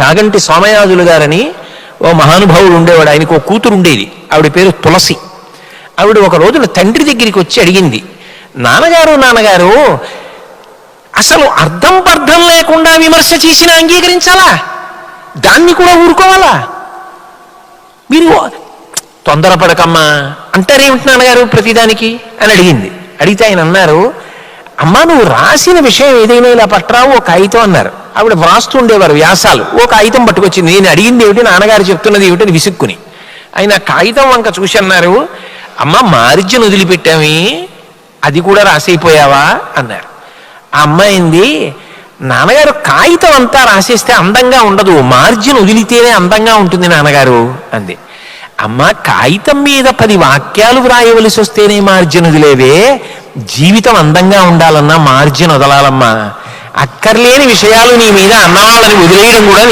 చాగంటి సోమయాజులు గారని ఓ మహానుభావుడు ఉండేవాడు. ఆయనకు ఓ కూతురు ఉండేది, ఆవిడ పేరు తులసి. ఆవిడ ఒక రోజున తండ్రి దగ్గరికి వచ్చి అడిగింది, నాన్నగారు అసలు అర్థం పర్థం లేకుండా విమర్శ చేసినా అంగీకరించాలా? దాన్ని కూడా ఊరుకోవాలా? మీరు తొందరపడకమ్మా అంటారేమిటి నాన్నగారు ప్రతిదానికి అని అడిగింది. అడిగితే ఆయన అన్నారు, అమ్మా నువ్వు రాసిన విషయం ఏదైనా ఇలా పట్టరావు ఓ కాగితం అన్నారు. ఆవిడ వ్రాస్తూ ఉండేవారు వ్యాసాలు. ఓ కాగితం పట్టుకొచ్చింది. నేను అడిగింది ఏమిటి, నాన్నగారు చెప్తున్నది ఏమిటని విసుక్కుని. ఆయన కాగితం వంక చూసి అన్నారు, అమ్మ మార్జిన్ వదిలిపెట్టామి, అది కూడా రాసైపోయావా అన్నారు. ఆ అమ్మాయింది, నాన్నగారు కాగితం అంతా రాసేస్తే అందంగా ఉండదు, మార్జిన్ వదిలితేనే అందంగా ఉంటుంది నాన్నగారు అంది. అమ్మ కాగితం మీద 10 వాక్యాలు వ్రాయవలసి వస్తేనే మార్జిన్ వదిలేవే, జీవితం అందంగా ఉండాలన్నా మార్జిన్ వదలాలమ్మా. అక్కర్లేని విషయాలు నీ మీద అన్నవాళ్ళని వదిలేయడం కూడా